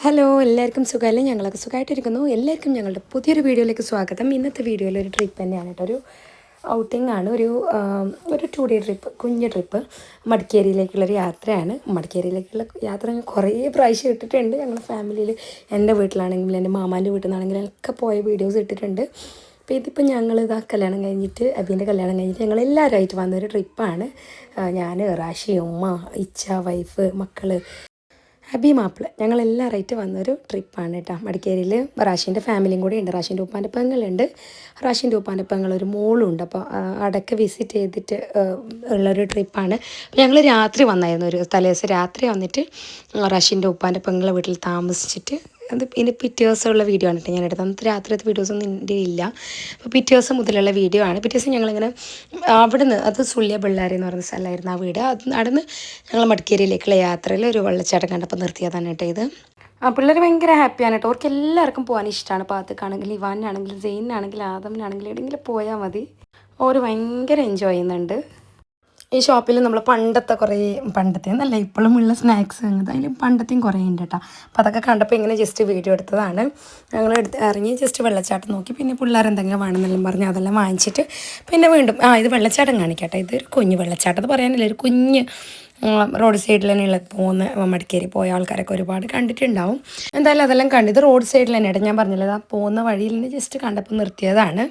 Hello എല്ലാവർക്കും സുഖമല്ലേ? ഞങ്ങളൊക്കെ സുഖമായിട്ടിരിക്കുന്നു. എല്ലാവർക്കും ഞങ്ങളുടെ പുതിയൊരു വീഡിയോയിലേക്ക് സ്വാഗതം. ഇന്നത്തെ വീഡിയോയിൽ ഒരു ട്രിപ്പ് തന്നെയാണ് കേട്ടോ. ഒരു ഔട്ടിംഗ് ആണ്. ഒരു 2 ഡേ ട്രിപ്പ്, കുഞ്ഞ് ട്രിപ്പ്. മടിക്കേരിയിലേക്കുള്ളൊരു യാത്രയാണ്. മടിക്കേരിയിലേക്കുള്ള യാത്ര ഞാൻ കുറേ പ്രാവശ്യം ഇട്ടിട്ടുണ്ട്. ഞങ്ങളുടെ ഫാമിലിയിൽ എൻ്റെ വീട്ടിലാണെങ്കിലും എൻ്റെ മാമാൻ്റെ വീട്ടിൽ നിന്നാണെങ്കിലും ഒക്കെ പോയ വീഡിയോസ് ഇട്ടിട്ടുണ്ട്. അപ്പോൾ ഇതിപ്പോൾ ഞങ്ങളിതാ കല്യാണം കഴിഞ്ഞിട്ട്, അബീൻ്റെ കല്യാണം കഴിഞ്ഞിട്ട് ഞങ്ങളെല്ലാവരുമായിട്ട് വന്നൊരു ട്രിപ്പാണ്. ഞാൻ, റാഷി, ഉമ്മ, ഇച്ച, വൈഫ്, മക്കൾ, അബി, മാപ്പിള, ഞങ്ങളെല്ലാവരുമായിട്ട് വന്നൊരു ട്രിപ്പാണ് കേട്ടോ. മടിക്കേരിയിൽ റാഷിൻ്റെ ഫാമിലിയും കൂടെ ഉണ്ട്. റാഷിൻ്റെ ഉപ്പാൻ്റെ പെങ്ങളുണ്ട്, റാഷിൻ്റെ ഉപ്പാൻ്റെ പെങ്ങളൊരു മോളുണ്ട്. അപ്പോൾ അടക്ക വിസിറ്റ് ചെയ്തിട്ട് ഉള്ളൊരു ട്രിപ്പാണ്. അപ്പോൾ ഞങ്ങൾ രാത്രി വന്നായിരുന്നു, ഒരു തലേദിവസം രാത്രി വന്നിട്ട് റാഷിൻ്റെ ഉപ്പാൻ്റെ പെങ്ങളെ വീട്ടിൽ താമസിച്ചിട്ട് അത് പിന്നെ പിറ്റേ ദിവസമുള്ള വീഡിയോ ആണ് കേട്ടോ ഞാൻ എടുത്തത്. അന്നത്തെ രാത്രിയത്തെ വീഡിയോസൊന്നും എൻ്റെ ഇല്ല. അപ്പോൾ പിറ്റേ ദിവസം മുതലുള്ള വീഡിയോ ആണ്. പിറ്റേ ദിവസം ഞങ്ങളിങ്ങനെ അവിടുന്ന്, അത് സുള്ളിയ ബെള്ളാരി എന്ന് പറയുന്ന സ്ഥലമായിരുന്നു ആ വീട്. അവിടുന്ന് ഞങ്ങൾ മടിക്കേരിയിലേക്കുള്ള യാത്രയിൽ ഒരു വെള്ളച്ചാട്ടം കണ്ടപ്പോൾ നിർത്തിയതാണ് കേട്ടോ ഇത്. പിള്ളേർ ഭയങ്കര ഹാപ്പിയാണ് കേട്ടോ. അവർക്ക് എല്ലാവർക്കും പോകാൻ ഇഷ്ടമാണ്. പാത്തക്കാണെങ്കിലും ഇവാനാണെങ്കിലും സെയിനാണെങ്കിലും ആദമിനാണെങ്കിലും എവിടെയെങ്കിലും പോയാൽ മതി. അവർ ഭയങ്കര എൻജോയ് ചെയ്യുന്നുണ്ട്. ഈ ഷോപ്പിൽ നമ്മൾ പണ്ടത്തെ എന്നല്ല ഇപ്പോഴും ഉള്ള സ്നാക്സ് അങ്ങനത്തെ അതിൽ പണ്ടത്തെയും കുറേ ഉണ്ട് കേട്ടോ. അപ്പോൾ അതൊക്കെ കണ്ടപ്പോൾ ഇങ്ങനെ ജസ്റ്റ് വീഡിയോ എടുത്തതാണ്. ഞങ്ങൾ ഇറങ്ങി ജസ്റ്റ് വെള്ളച്ചാട്ടം നോക്കി, പിന്നെ പിള്ളേർ എന്തെങ്കിലും വേണമെന്നെല്ലാം പറഞ്ഞ് അതെല്ലാം വാങ്ങിച്ചിട്ട് പിന്നെ വീണ്ടും ഇത് വെള്ളച്ചാട്ടം കാണിക്കട്ടെ. ഇതൊരു കുഞ്ഞ് വെള്ളച്ചാട്ടം എന്ന് പറയാനില്ല, ഒരു കുഞ്ഞ് റോഡ് സൈഡിൽ തന്നെയുള്ള പോകുന്ന മടിക്കേരി പോയ ആൾക്കാരൊക്കെ ഒരുപാട് കണ്ടിട്ടുണ്ടാവും. എന്തായാലും അതെല്ലാം കണ്ടു. ഇത് റോഡ് സൈഡിൽ തന്നെയാണ്, ഞാൻ പറഞ്ഞില്ല, പോകുന്ന വഴിയിൽ നിന്ന് ജസ്റ്റ് കണ്ടപ്പോൾ നിർത്തിയതാണ്.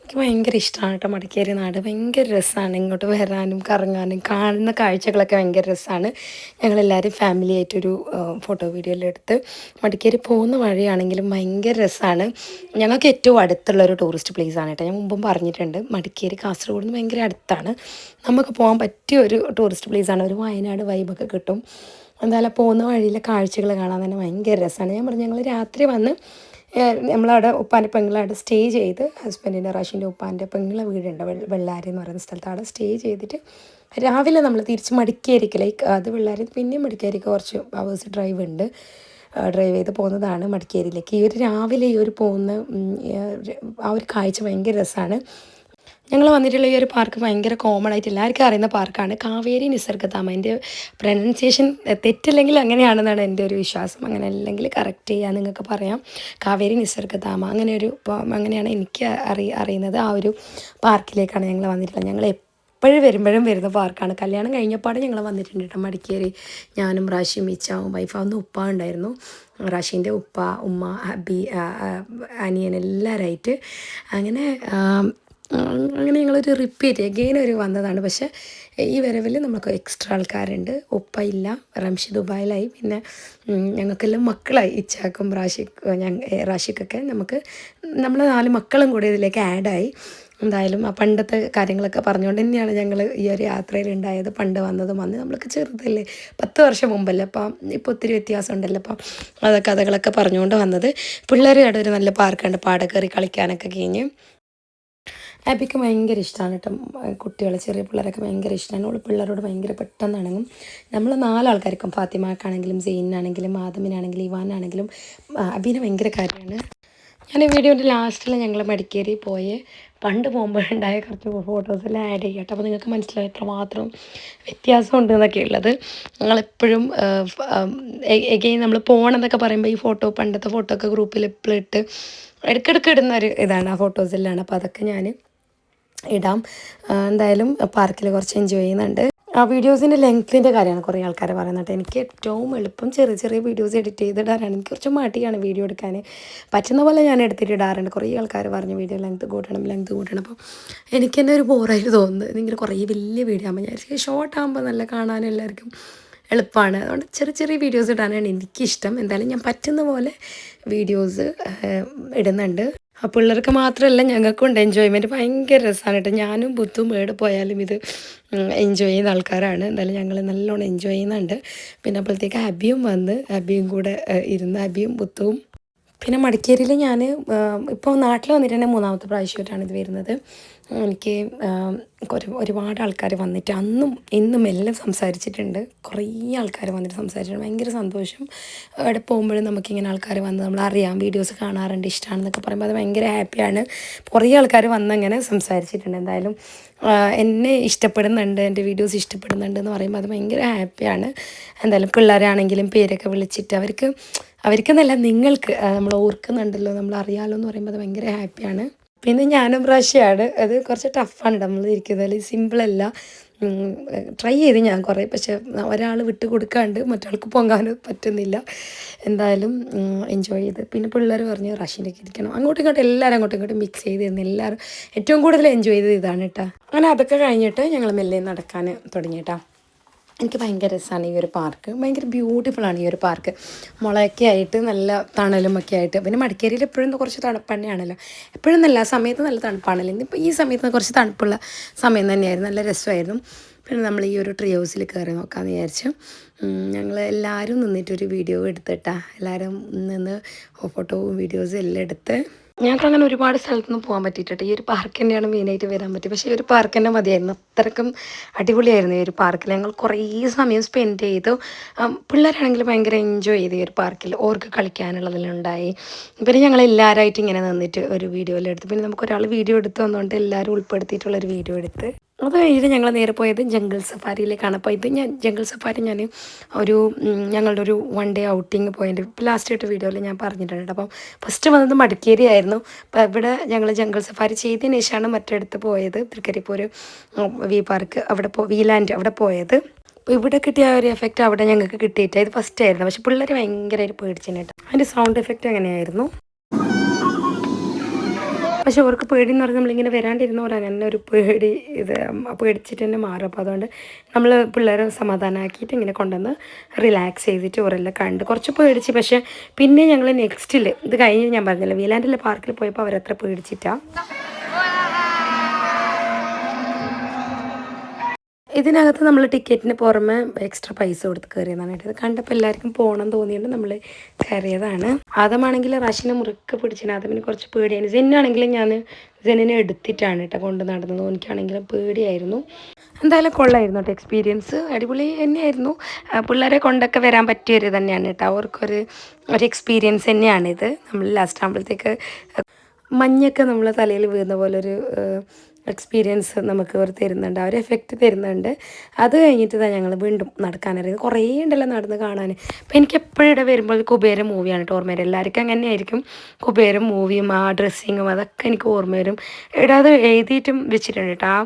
എനിക്ക് ഭയങ്കര ഇഷ്ടമാണ് കേട്ടോ മടിക്കേരി നാട്. ഭയങ്കര രസമാണ് ഇങ്ങോട്ട് വരാനും കറങ്ങാനും, കാണുന്ന കാഴ്ചകളൊക്കെ ഭയങ്കര രസമാണ്. ഞങ്ങളെല്ലാവരും ഫാമിലി ആയിട്ടൊരു ഫോട്ടോ വീഡിയോ എല്ലാം എടുത്ത് മടിക്കേരി പോകുന്ന വഴിയാണെങ്കിലും ഭയങ്കര രസമാണ്. ഞങ്ങൾക്ക് ഏറ്റവും അടുത്തുള്ളൊരു ടൂറിസ്റ്റ് പ്ലേസാണ് കേട്ടോ. ഞാൻ മുമ്പും പറഞ്ഞിട്ടുണ്ട്, മടിക്കേരി കാസർഗോഡ് നിന്ന് ഭയങ്കര അടുത്താണ്. നമുക്ക് പോകാൻ പറ്റിയ ഒരു ടൂറിസ്റ്റ് പ്ലേസാണ്. ഒരു വയനാട് വൈബൊക്കെ കിട്ടും. എന്തായാലും പോകുന്ന വഴിയിലെ കാഴ്ചകൾ കാണാൻ തന്നെ ഭയങ്കര രസമാണ്. ഞാൻ പറഞ്ഞു, ഞങ്ങൾ രാത്രി വന്ന് നമ്മളവിടെ ഉപ്പാൻ്റെ പെങ്ങളവിടെ സ്റ്റേ ചെയ്ത്, ഹസ്ബൻഡിൻ്റെ റാഷിൻ്റെ ഉപ്പാൻ്റെ പെങ്ങളെ വീടുണ്ട് വെള്ളാരി എന്ന് പറയുന്ന സ്ഥലത്ത്. അവിടെ സ്റ്റേ ചെയ്തിട്ട് രാവിലെ നമ്മൾ തിരിച്ച് മടിക്കേരിക്ക്, അത് വെള്ളാരി പിന്നെ മടിക്കേരിക്ക് കുറച്ച് അവേഴ്സ് ഡ്രൈവ് ചെയ്ത് പോകുന്നതാണ് മടിക്കേരിയിലേക്ക്. ഈ ഒരു രാവിലെ പോകുന്ന ആ ഒരു കാഴ്ച ഭയങ്കര രസമാണ്. ഞങ്ങൾ വന്നിട്ടുള്ള ഈ ഒരു പാർക്ക് ഭയങ്കര കോമൺ ആയിട്ട് എല്ലാവർക്കും അറിയുന്ന പാർക്കാണ്, കാവേരി നിസർഗധാമ. എൻ്റെ പ്രൊനൗൺസിയേഷൻ തെറ്റില്ലെങ്കിൽ അങ്ങനെയാണെന്നാണ് എൻ്റെ ഒരു വിശ്വാസം. അങ്ങനെ അല്ലെങ്കിൽ കറക്റ്റ് ചെയ്യാൻ നിങ്ങൾക്ക് പറയാം. കാവേരി നിസർഗധാമ അങ്ങനെയാണ് എനിക്ക് അറിയുന്നത്. ആ ഒരു പാർക്കിലേക്കാണ് ഞങ്ങൾ വന്നിട്ടുള്ളത്. ഞങ്ങൾ എപ്പോഴും വരുന്ന പാർക്കാണ്. കല്യാണം കഴിഞ്ഞപ്പാട് ഞങ്ങൾ വന്നിട്ടുണ്ട് കേട്ടോ മടിക്കേരി. ഞാനും റാഷിയും ഇച്ചാവും വൈഫ്, അന്ന് ഉപ്പ ഉണ്ടായിരുന്നു. റാഷീൻ്റെ ഉപ്പ, ഉമ്മ, ഹബി, അനിയൻ എല്ലാവരായിട്ട് അങ്ങനെ ഞങ്ങളൊരു റിപ്പീറ്റ് ഒരു വന്നതാണ്. പക്ഷേ ഈ വരവിൽ നമുക്ക് എക്സ്ട്രാ ആൾക്കാരുണ്ട്. ഉപ്പ ഇല്ല, റംഷി ദുബായിലായി, പിന്നെ ഞങ്ങൾക്കെല്ലാം മക്കളായി, ഇച്ചാക്കും റാഷിക്കൊക്കെ നമ്മൾ 4 മക്കളും കൂടി ഇതിലേക്ക് ആഡായി. എന്തായാലും ആ പണ്ടത്തെ കാര്യങ്ങളൊക്കെ പറഞ്ഞുകൊണ്ട് തന്നെയാണ് ഞങ്ങൾ ഈ ഒരു യാത്രയിലുണ്ടായത്. പണ്ട് വന്നതും വന്ന് നമ്മൾക്ക് ചെറുതല്ലേ, 10 വർഷം മുമ്പല്ലേ, അപ്പം ഇപ്പോൾ ഒത്തിരി വ്യത്യാസം ഉണ്ടല്ലോ. അപ്പം കഥകളൊക്കെ പറഞ്ഞുകൊണ്ട് വന്നത്. പിള്ളേർ അവിടെ ഒരു നല്ല പാർക്കുണ്ട്, പാട കയറി കളിക്കാനൊക്കെ കഴിഞ്ഞ്. ആബിക്ക് ഭയങ്കര ഇഷ്ടമാണ് കേട്ടോ കുട്ടികൾ, ചെറിയ പിള്ളേരൊക്കെ ഭയങ്കര ഇഷ്ടമാണ്. അവൾ പിള്ളേരോട് ഭയങ്കര പെട്ടെന്ന് ഇണങ്ങും. നമ്മൾ 4 ആൾക്കാർക്കും, ഫാത്തിമാക്കാണെങ്കിലും സെയിനാണെങ്കിലും ആദമിനാണെങ്കിലും ഇവാനാണെങ്കിലും അബീനെ ഭയങ്കര കാര്യമാണ്. ഞാൻ ഈ വീഡിയോൻ്റെ ലാസ്റ്റിൽ ഞങ്ങൾ മടിക്കേരി പോയി പണ്ട് പോകുമ്പോഴുണ്ടായ കുറച്ച് ഫോട്ടോസെല്ലാം ആഡ് ചെയ്യാം കേട്ടോ. അപ്പോൾ നിങ്ങൾക്ക് മനസ്സിലായി എത്രമാത്രം വ്യത്യാസമുണ്ട് എന്നൊക്കെ ഉള്ളത്. ഞങ്ങളെപ്പോഴും എഗെയിൻ നമ്മൾ പോകണമെന്നൊക്കെ പറയുമ്പോൾ ഈ പണ്ടത്തെ ഫോട്ടോ ഒക്കെ ഗ്രൂപ്പിൽ എപ്പോഴും ഇട്ട് ഇടയ്ക്കിടയ്ക്ക് ഇടുന്നൊരു ഇതാണ്, ആ ഫോട്ടോസെല്ലാം. അപ്പോൾ അതൊക്കെ ഞാൻ ഇടാം. എന്തായാലും പാർക്കിൽ കുറച്ച് എൻജോയ് ചെയ്യുന്നുണ്ട്. ആ വീഡിയോസിൻ്റെ ലെങ്ത്തിൻ്റെ കാര്യമാണ് കുറേ ആൾക്കാർ പറയുന്നത്. എനിക്ക് ഏറ്റവും എളുപ്പം ചെറിയ വീഡിയോസ് എഡിറ്റ് ചെയ്തിടാറാണ്. എനിക്ക് കുറച്ച് മടിയാണ് വീഡിയോ എടുക്കാൻ. പറ്റുന്ന പോലെ ഞാൻ എടുത്തിട്ടിടാറുണ്ട്. കുറേ ആൾക്കാർ പറഞ്ഞു വീഡിയോ ലെങ്ത്ത് കൂട്ടണം. അപ്പോൾ എനിക്ക് തന്നെ ഒരു ബോറായിട്ട് തോന്നുന്നത്. ഇങ്ങനെ കുറേ വലിയ വീഡിയോ ആകുമ്പോൾ ഞാൻ ഷോർട്ട് ആകുമ്പോൾ നല്ല കാണാൻ എല്ലാവർക്കും എളുപ്പമാണ്. അതുകൊണ്ട് ചെറിയ വീഡിയോസ് ഇടാനാണ് എനിക്കിഷ്ടം. എന്തായാലും ഞാൻ പറ്റുന്ന പോലെ വീഡിയോസ് ഇടുന്നുണ്ട്. ആ പിള്ളേർക്ക് മാത്രമല്ല ഞങ്ങൾക്കുണ്ട് എൻജോയ്മെൻറ്റ്. ഭയങ്കര രസമാണ് കേട്ടോ. ഞാനും ബുദ്ധും എവിടെ പോയാലും ഇത് എൻജോയ് ചെയ്യുന്ന ആൾക്കാരാണ്. എന്തായാലും ഞങ്ങൾ നല്ലോണം എൻജോയ് ചെയ്യുന്നുണ്ട്. പിന്നെ അപ്പോഴത്തേക്ക് അബിയും കൂടെ ഇരുന്ന്, അബിയും ബുദ്ധവും. പിന്നെ മടിക്കേരിയിൽ ഞാൻ ഇപ്പോൾ നാട്ടിൽ വന്നിട്ട് 3ാമത്തെ പ്രാവശ്യമായിട്ടാണ് ഇത് വരുന്നത്. എനിക്ക് ഒരുപാട് ആൾക്കാർ വന്നിട്ട് അന്നും ഇന്നും എല്ലാം സംസാരിച്ചിട്ടുണ്ട്. കുറേ ആൾക്കാർ വന്നിട്ട് സംസാരിച്ചിട്ടുണ്ട്. ഭയങ്കര സന്തോഷം. അവിടെ പോകുമ്പോഴും നമുക്കിങ്ങനെ ആൾക്കാർ വന്ന് നമ്മളറിയാം, വീഡിയോസ് കാണാറുണ്ട്, ഇഷ്ടമാണെന്നൊക്കെ പറയുമ്പോൾ അത് ഭയങ്കര ഹാപ്പിയാണ്. കുറേ ആൾക്കാർ വന്നങ്ങനെ സംസാരിച്ചിട്ടുണ്ട്. എന്തായാലും എന്നെ ഇഷ്ടപ്പെടുന്നുണ്ട്, എൻ്റെ വീഡിയോസ് ഇഷ്ടപ്പെടുന്നുണ്ട് എന്ന് പറയുമ്പോൾ അത് ഭയങ്കര ഹാപ്പിയാണ്. എന്തായാലും പിള്ളേരാണെങ്കിലും പേരൊക്കെ വിളിച്ചിട്ട് അവർക്ക് അവർക്കെന്നല്ല നിങ്ങൾക്ക് നമ്മൾ ഓർക്കുന്നുണ്ടല്ലോ, നമ്മൾ അറിയാമല്ലോ എന്ന് പറയുമ്പോൾ അത് ഭയങ്കര ഹാപ്പിയാണ്. പിന്നെ ഞാനും പ്രാവശ്യമാണ് അത് കുറച്ച് ടഫാണ് നമ്മൾ ഇരിക്കുന്നത്, സിമ്പിളല്ല. ട്രൈ ചെയ്ത് ഞാൻ കുറേ, പക്ഷെ ഒരാൾ വിട്ട് കൊടുക്കാണ്ട് മറ്റയാൾക്ക് പൊങ്ങാനും പറ്റുന്നില്ല. എന്തായാലും എൻജോയ് ചെയ്ത്. പിന്നെ പിള്ളേർ പറഞ്ഞ് റഷ്യൻ്റെയൊക്കെ ഇരിക്കണം, അങ്ങോട്ടും ഇങ്ങോട്ടും എല്ലാവരും അങ്ങോട്ടും ഇങ്ങോട്ടും മിക്സ് ചെയ്ത് തരുന്നു. എല്ലാവരും ഏറ്റവും കൂടുതൽ എൻജോയ് ചെയ്തത് ഇതാണ് കേട്ടോ. അങ്ങനെ അതൊക്കെ കഴിഞ്ഞിട്ട് ഞങ്ങൾ മെല്ലെ നടക്കാൻ തുടങ്ങി കേട്ടോ. എനിക്ക് ഭയങ്കര രസമാണ് ഈ ഒരു പാർക്ക്, ഭയങ്കര ബ്യൂട്ടിഫുള്ളാണ് ഈ ഒരു പാർക്ക്. മുളയൊക്കെ ആയിട്ട് നല്ല തണലും ഒക്കെ ആയിട്ട്. പിന്നെ മടിക്കേരിയിൽ എപ്പോഴും കുറച്ച് തണുപ്പ് തന്നെയാണല്ലോ, എപ്പോഴും നല്ല സമയത്ത് നല്ല തണുപ്പാണല്ലോ. ഇന്നിപ്പോൾ ഈ സമയത്ത് കുറച്ച് തണുപ്പുള്ള സമയം തന്നെയായിരുന്നു, നല്ല രസമായിരുന്നു. പിന്നെ നമ്മൾ ഈ ഒരു ട്രീ ഹൗസിൽ കയറി നോക്കാമെന്ന് വിചാരിച്ചു. ഞങ്ങൾ എല്ലാവരും നിന്നിട്ടൊരു വീഡിയോ എടുത്തിട്ടാ, എല്ലാവരും നിന്ന് ഫോട്ടോവും വീഡിയോസും എല്ലാം എടുത്ത്. ഞങ്ങൾക്ക് അങ്ങനെ ഒരുപാട് സ്ഥലത്തൊന്നും പോകാൻ പറ്റിയിട്ടുണ്ട്. ഈ ഒരു പാർക്ക് തന്നെയാണ് മെയിനായിട്ട് വരാൻ പറ്റി. പക്ഷേ ഈ ഒരു പാർക്ക് തന്നെ മതിയായിരുന്നു, അത്രയ്ക്കും അടിപൊളിയായിരുന്നു ഈ ഒരു പാർക്കിൽ. ഞങ്ങൾ കുറേ സമയം സ്പെൻഡ് ചെയ്തു. പിള്ളേരാണെങ്കിൽ ഭയങ്കര എൻജോയ് ചെയ്തു ഈ ഒരു പാർക്കിൽ, ഓർക്ക് കളിക്കാനുള്ളതെല്ലാം ഉണ്ടായി. പിന്നെ ഞങ്ങൾ എല്ലാവരുമായിട്ട് ഇങ്ങനെ നിന്നിട്ട് ഒരു വീഡിയോയിലെടുത്ത്, പിന്നെ നമുക്ക് ഒരാൾ വീഡിയോ എടുത്ത് വന്നുകൊണ്ട് എല്ലാവരും ഉൾപ്പെടുത്തിയിട്ടുള്ളൊരു വീഡിയോ എടുത്ത്. അത് കഴിഞ്ഞിട്ട് ഞങ്ങൾ നേരെ പോയത് ജംഗിൾ സഫാരിയിലേക്കാണ്. അപ്പോൾ ഇത് ജംഗിൾ സഫാരി ഞാൻ ഞങ്ങളുടെ ഒരു 1 ഡേ ഔട്ടിങ് പോയിൻ്റ് ലാസ്റ്റ് ആയിട്ട് വീഡിയോയിൽ ഞാൻ പറഞ്ഞിട്ടുണ്ട്. അപ്പം ഫസ്റ്റ് വന്നത് മടിക്കേരി ആയിരുന്നു. അപ്പോൾ ഇവിടെ ഞങ്ങൾ ജംഗിൾ സഫാരി ചെയ്തതിന് ശേഷമാണ് മറ്റടുത്ത് പോയത്, തൃക്കരിപ്പൂർ വി പാർക്ക്, അവിടെ വീലാൻഡ് അവിടെ പോയത്. അപ്പോൾ ഇവിടെ കിട്ടിയ ഒരു എഫക്റ്റ് അവിടെ ഞങ്ങൾക്ക് കിട്ടിയിട്ട് ഇത് ഫസ്റ്റ് ആയിരുന്നു. പക്ഷേ പിള്ളേർ ഭയങ്കരമായിട്ട് പേടിച്ചിട്ടുണ്ട്. അതിൻ്റെ സൗണ്ട് എഫക്റ്റ് എങ്ങനെയായിരുന്നു. പക്ഷെ അവർക്ക് പേടിയെന്ന് പറഞ്ഞാൽ നമ്മളിങ്ങനെ വരാണ്ടിരുന്ന പോലെ അങ്ങനെ ഒരു പേടി, ഇത് പേടിച്ചിട്ട് തന്നെ മാറും. അപ്പോൾ അതുകൊണ്ട് നമ്മൾ പിള്ളേരെ സമാധാനമാക്കിയിട്ട് ഇങ്ങനെ കൊണ്ടുവന്ന് റിലാക്സ് ചെയ്തിട്ട് അവരെല്ലാം കണ്ട് കുറച്ച് പേടിച്ച്. പക്ഷേ പിന്നെ ഞങ്ങൾ നെക്സ്റ്റിൽ ഇത് കഴിഞ്ഞ് ഞാൻ പറഞ്ഞല്ലോ വീലാൻഡിലെ പാർക്കിൽ പോയപ്പോൾ അവരത്ര പേടിച്ചിട്ടാണ്. ഇതിനകത്ത് നമ്മൾ ടിക്കറ്റിന് പുറമെ എക്സ്ട്രാ പൈസ കൊടുത്ത് കയറിയതാണ് കേട്ടോ. ഇത് കണ്ടപ്പോൾ എല്ലാവർക്കും പോകണം തോന്നിയിട്ട് നമ്മൾ കയറിയതാണ്. ആദമാണെങ്കിൽ റഷ്യനെ മുറുക്കെ പിടിച്ചിന്, ആദമിന് കുറച്ച് പേടിയാണ്. ജെന്നാണെങ്കിലും ഞാൻ ജെന്നിനെ എടുത്തിട്ടാണ് കേട്ടോ കൊണ്ട് നടന്നത്, എനിക്കാണെങ്കിലും പേടിയായിരുന്നു. എന്തായാലും കൊള്ളായിരുന്നു കേട്ടോ, എക്സ്പീരിയൻസ് അടിപൊളി തന്നെയായിരുന്നു. പിള്ളേരെ കൊണ്ടൊക്കെ വരാൻ പറ്റിയൊരു തന്നെയാണ് കേട്ടോ, അവർക്കൊരു എക്സ്പീരിയൻസ് തന്നെയാണിത്. നമ്മൾ ലാസ്റ്റ് ആകുമ്പോഴത്തേക്ക് മഞ്ഞൊക്കെ നമ്മളെ തലയിൽ വീഴുന്ന പോലൊരു എക്സ്പീരിയൻസ് നമുക്ക് അവർ തരുന്നുണ്ട്, അവർ എഫക്റ്റ് തരുന്നുണ്ട്. അത് കഴിഞ്ഞിട്ട് തന്നെ ഞങ്ങൾ വീണ്ടും നടക്കാനറിയുന്നത് കുറേ ഉണ്ടല്ലോ നടന്ന് കാണാൻ. അപ്പോൾ എനിക്ക് എപ്പോഴും ഇവിടെ വരുമ്പോൾ കുബേര മൂവിയാണ് കേട്ടോ ഓർമ്മ വരും. എല്ലാവർക്കും അങ്ങനെ ആയിരിക്കും, കുബേര മൂവിയും ആ ഡ്രസ്സിങ്ങും അതൊക്കെ എനിക്ക് ഓർമ്മ വരും. ഇവിടെ അത് എഴുതിയിട്ടും വെച്ചിട്ടുണ്ട് കേട്ടോ.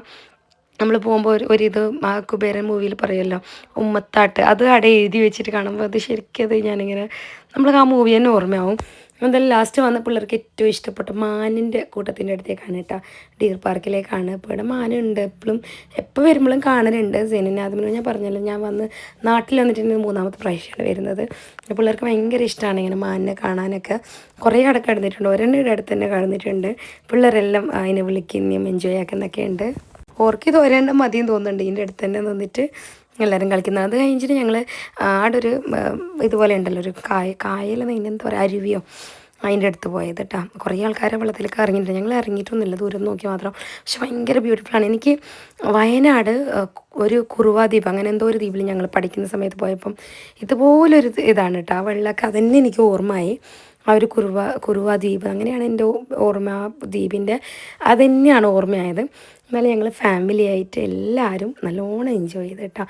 നമ്മൾ പോകുമ്പോൾ ഒരിത് ആ കുബേരൻ മൂവിയിൽ പറയുമല്ലോ ഉമ്മത്താട്ട്, അത് അവിടെ എഴുതി വെച്ചിട്ട് കാണുമ്പോൾ അത് ശരിക്കും അത് ഞാനിങ്ങനെ നമ്മൾക്ക് ആ മൂവി തന്നെ ഓർമ്മയാവും. എന്തായാലും ലാസ്റ്റ് വന്ന പിള്ളേർക്ക് ഏറ്റവും ഇഷ്ടപ്പെട്ട മാനിൻ്റെ കൂട്ടത്തിൻ്റെ അടുത്തേക്കാണ് കേട്ടോ, ഡീർ പാർക്കിലേക്കാണ്. ഇപ്പോൾ ഇവിടെ മാനുണ്ട്, എപ്പോൾ വരുമ്പോഴും കാണലുണ്ട്. സെനിന് അതിന് ഞാൻ പറഞ്ഞല്ലോ, ഞാൻ വന്ന് നാട്ടിൽ വന്നിട്ടുണ്ടെങ്കിൽ 3ാമത്തെ പ്രാവശ്യമാണ് വരുന്നത്. പിള്ളേർക്ക് ഭയങ്കര ഇഷ്ടമാണ് ഇങ്ങനെ മാനിനെ കാണാനൊക്കെ. കുറേ അവിടെ കിടന്നിട്ടുണ്ട്, ഒരെണ്ണം ഇവിടെ അടുത്ത് തന്നെ കിടന്നിട്ടുണ്ട്. പിള്ളേരെല്ലാം അതിനെ വിളിക്കുന്നതും എൻജോയ് ആക്കുന്നൊക്കെ ഉണ്ട്. ഓർക്ക് ഇത് ഒരെണ്ണം മതിയും തോന്നുന്നുണ്ട്, ഇതിൻ്റെ അടുത്ത് തന്നെ നിന്നിട്ട് എല്ലാവരും കളിക്കുന്നത്. അത് കഴിഞ്ഞിട്ട് ഞങ്ങൾ അവിടെ ഒരു ഇതുപോലെ ഉണ്ടല്ലോ ഒരു കായലെന്ന് ഇതിനെന്താ പറയുക, അരുവിയോ, അതിൻ്റെ അടുത്ത് പോയത് കേട്ടോ. കുറേ ആൾക്കാരെ വെള്ളത്തിലേക്ക് ഇറങ്ങിയിട്ടുണ്ട്, ഞങ്ങൾ ഇറങ്ങിയിട്ടൊന്നുമില്ല, ദൂരം നോക്കി മാത്രം. പക്ഷെ ഭയങ്കര ബ്യൂട്ടിഫുള്ളാണ്. എനിക്ക് വയനാട് ഒരു കുറുവ ദ്വീപ് അങ്ങനെ എന്തോ ഒരു ദ്വീപിൽ ഞങ്ങൾ പഠിക്കുന്ന സമയത്ത് പോയപ്പം ഇതുപോലൊരു ഇതാണ് കേട്ടോ, ആ വെള്ളമൊക്കെ അതന്നെ എനിക്ക് ഓർമ്മയായി. ആ ഒരു കുറുവ ദ്വീപ് അങ്ങനെയാണ് എൻ്റെ ഓർമ്മ, ആ ദ്വീപിൻ്റെ അതുതന്നെയാണ് ഓർമ്മയായത്. എന്നാലും ഞങ്ങൾ ഫാമിലി ആയിട്ട് എല്ലാവരും നല്ലോണം എൻജോയ് ചെയ്ത് കേട്ടോ.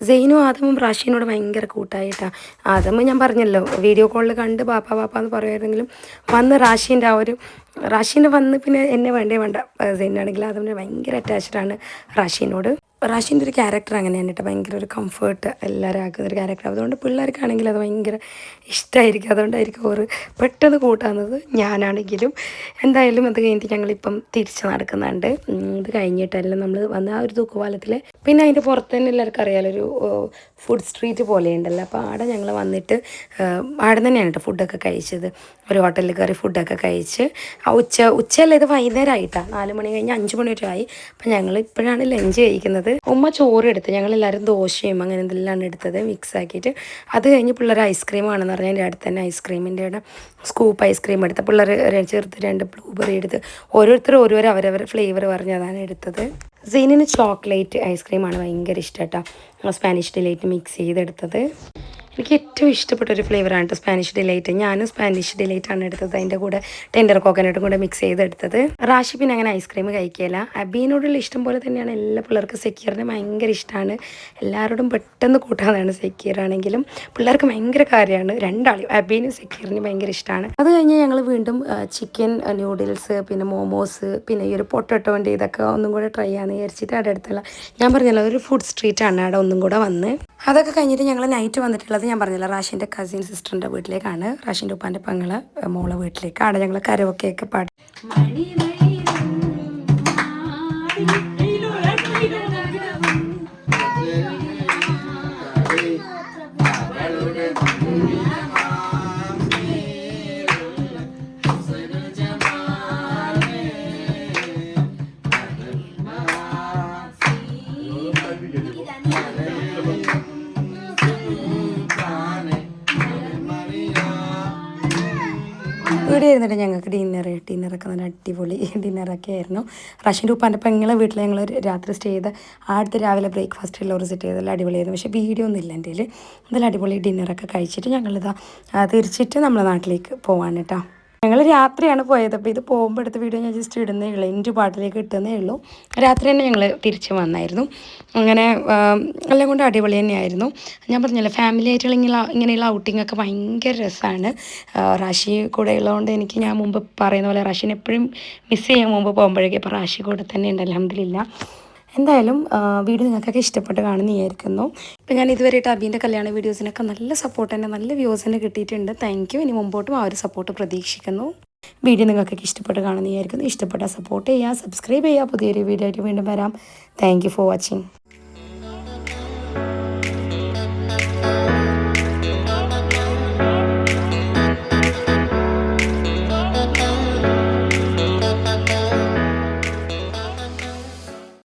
സെയിനും ആദമും റാഷീനോട് ഭയങ്കര കൂട്ടായിട്ടാണ്. ആദമ് ഞാൻ പറഞ്ഞല്ലോ വീഡിയോ കോളിൽ കണ്ട് പാപ്പ എന്ന് പറയുമായിരുന്നെങ്കിലും വന്ന് റാഷീൻ്റെ വന്ന് പിന്നെ എന്നെ വേണ്ട സെയിനാണെങ്കിൽ ആദമിന് ഭയങ്കര അറ്റാച്ച്ഡാണ് റാഷീനോട്. റാഷീൻ്റെ ഒരു ക്യാരക്ടർ അങ്ങനെയാണ് കേട്ടോ, ഭയങ്കര ഒരു കംഫേർട്ട് എല്ലാവരും ആക്കുന്നൊരു ക്യാരക്ടർ. അതുകൊണ്ട് പിള്ളേർക്കാണെങ്കിൽ അത് ഭയങ്കര ഇഷ്ടമായിരിക്കും, അതുകൊണ്ടായിരിക്കും ഓർ പെട്ടെന്ന് കൂട്ടാകുന്നത്. ഞാനാണെങ്കിലും എന്തായാലും അത് കഴിഞ്ഞിട്ട് ഞങ്ങളിപ്പം തിരിച്ച് നടക്കുന്നുണ്ട്. ഇത് കഴിഞ്ഞിട്ടെല്ലാം നമ്മൾ വന്ന് ആ ഒരു തൂക്കുപാലത്തിൽ പിന്നെ അതിൻ്റെ പുറത്ത് തന്നെ എല്ലാവർക്കും അറിയാമല്ലോ ഒരു ഫുഡ് സ്ട്രീറ്റ് പോലെ ഉണ്ടല്ലോ. അപ്പോൾ അവിടെ ഞങ്ങൾ വന്നിട്ട് അവിടെ തന്നെയാണ് കേട്ടോ ഫുഡൊക്കെ കഴിച്ചത്. ഒരു ഹോട്ടലിൽ കയറി ഫുഡൊക്കെ കഴിച്ച് ഉച്ചയല്ല, ഇത് വൈകുന്നേരമായിട്ടാണ്, 4 മണി കഴിഞ്ഞ് 5 മണി വരെ ആയി. അപ്പം ഞങ്ങൾ ഇപ്പോഴാണ് ലഞ്ച് കഴിക്കുന്നത്. ഉമ്മ ചോറ് എടുത്ത്, ഞങ്ങളെല്ലാവരും ദോശയും അങ്ങനെ എന്തെല്ലാം എടുത്തത് മിക്സ് ആക്കിയിട്ട്. അത് കഴിഞ്ഞ് പിള്ളേർ ഐസ്ക്രീം ആണെന്ന് പറഞ്ഞാൽ എൻ്റെ അടുത്ത് തന്നെ ഐസ്ക്രീമിൻ്റെ ഇവിടെ സ്കൂപ്പ് ഐസ്ക്രീം എടുത്ത് പിള്ളേർ ചെറുത്ത് 2 ബ്ലൂബെറി എടുത്ത് ഓരോരുത്തർ അവരവർ ഫ്ലേവർ പറഞ്ഞ് അതാണ് എടുത്തത്. സീനിന് ചോക്ലേറ്റ് ഐസ്ക്രീമാണ് ഭയങ്കര ഇഷ്ടം കേട്ടോ, സ്പാനിഷ് ഡിലൈറ്റ് മിക്സ് ചെയ്തെടുത്തത്. എനിക്ക് ഏറ്റവും ഇഷ്ടപ്പെട്ട ഒരു ഫ്ലേവറാണ് കേട്ടോ സ്പാനിഷ് ഡിലൈറ്റ്. ഞാനും സ്പാനിഷ് ഡിലൈറ്റാണ് എടുത്തത്. അതിൻ്റെ കൂടെ ടെൻഡർ കോക്കനട്ടും കൂടെ മിക്സ് ചെയ്തെടുത്തത്. റാഷി പിന്നെ അങ്ങനെ ഐസ്ക്രീം കഴിക്കില്ല. അബീനോടുള്ള ഇഷ്ടം പോലെ തന്നെയാണ് എല്ലാ പിള്ളേർക്കും. സെക്കീറിനെ ഭയങ്കര ഇഷ്ടമാണ്. എല്ലാവരോടും പെട്ടെന്ന് കൂട്ടാതാണ്. സെക്കീറാണെങ്കിലും പിള്ളേർക്ക് ഭയങ്കര കാര്യമാണ്. രണ്ടാളും അബീനും സെക്കീറിനും ഭയങ്കര ഇഷ്ടമാണ്. അത് കഴിഞ്ഞ് ഞങ്ങൾ വീണ്ടും ചിക്കൻ നൂഡിൽസ്, പിന്നെ മോമോസ്, പിന്നെ ഈ ഒരു പൊട്ടറ്റോൻ്റെ ഇതൊക്കെ ഒന്നും കൂടെ ട്രൈ ചെയ്യാമെന്ന് വിചാരിച്ചിട്ട് അവിടെ അടുത്തുള്ള, ഞാൻ പറഞ്ഞല്ലോ ഒരു ഫുഡ് സ്ട്രീറ്റാണ് അവിടെ ഒന്നും കൂടെ വന്ന്. അതൊക്കെ കഴിഞ്ഞിട്ട് ഞങ്ങൾ നൈറ്റ് വന്നിട്ടുള്ളത് ഞാൻ പറഞ്ഞില്ല റാഷിൻ്റെ കസിൻ സിസ്റ്ററിൻ്റെ വീട്ടിലേക്കാണ്. റാഷിൻ്റെ ഉപ്പാൻ്റെ പെങ്ങളെ മോളെ വീട്ടിലേക്ക്. അവിടെ ഞങ്ങൾ കരോക്കെയൊക്കെ പാടി. ഇവിടെ ഇരുന്നിട്ട് ഞങ്ങൾക്ക് ഡിന്നറൊക്കെ നല്ല അടിപൊളി ഡിന്നറൊക്കെ ആയിരുന്നു. റാഷിൻ്റെ ഉപ്പാൻ്റെ പെങ്ങളെ വീട്ടിൽ ഞങ്ങൾ രാത്രി സ്റ്റേ ചെയ്ത് അടുത്ത് രാവിലെ ബ്രേക്ക്ഫാസ്റ്റ് എല്ലാം സെറ്റ് ചെയ്തെല്ലാം അടിപൊളിയായിരുന്നു. പക്ഷേ വീഡിയോ ഒന്നും ഇല്ല എൻ്റെ കയ്യിൽ. എന്തായാലും അടിപൊളി ഡിന്നറൊക്കെ കഴിച്ചിട്ട് ഞങ്ങളിതാ തിരിച്ചിട്ട് നമ്മളെ നാട്ടിലേക്ക് പോവാണ് കേട്ടോ. ഞങ്ങൾ രാത്രിയാണ് പോയത്. അപ്പോൾ ഇത് പോകുമ്പോൾ എടുത്ത വീഡിയോ ഞാൻ ജസ്റ്റ് ഇടുന്നേ ഉള്ളൂ. എൻ്റെ പാട്ടിലേക്ക് ഇട്ടുന്നേ ഉള്ളൂ. രാത്രി തന്നെ ഞങ്ങൾ തിരിച്ച് വന്നായിരുന്നു. അങ്ങനെ എല്ലാം കൊണ്ട് അടിപൊളി തന്നെയായിരുന്നു. ഞാൻ പറഞ്ഞല്ലോ ഫാമിലി ആയിട്ടുള്ള ഇങ്ങനെയുള്ള ഔട്ടിങ്ങൊക്കെ ഭയങ്കര രസമാണ്. റാഷി കൂടെ ഉള്ളതുകൊണ്ട് ഞാൻ മുമ്പ് പറയുന്ന പോലെ റാഷിനെ എപ്പോഴും മിസ് ചെയ്യാൻ മുമ്പ് പോകുമ്പോഴേക്കും ഇപ്പോൾ റാഷി കൂടെ തന്നെ ഉണ്ട്. അൽഹംദുലില്ലാ. എന്തായാലും വീഡിയോ നിങ്ങൾക്കൊക്കെ ഇഷ്ടപ്പെട്ട് കാണുമെന്ന് വിചാരിക്കുന്നു. ഇപ്പോൾ ഞാൻ ഇതുവരെയായിട്ട് അബീൻ്റെ കല്യാണ വീഡിയോസിനൊക്കെ നല്ല സപ്പോർട്ട് തന്നെ, നല്ല വ്യൂസ് തന്നെ കിട്ടിയിട്ടുണ്ട്. Thank you. ഇനി മുമ്പോട്ടും ആ ഒരു സപ്പോർട്ട് പ്രതീക്ഷിക്കുന്നു. വീഡിയോ നിങ്ങൾക്കൊക്കെ ഇഷ്ടപ്പെട്ട് കാണുമെന്ന് വിചാരിക്കുന്നു. ഇഷ്ടപ്പെട്ടാൽ സപ്പോർട്ട് ചെയ്യുക, സബ്സ്ക്രൈബ് ചെയ്യുക. പുതിയൊരു വീഡിയോ ആയിട്ട് വീണ്ടും വരാം. Thank you for watching.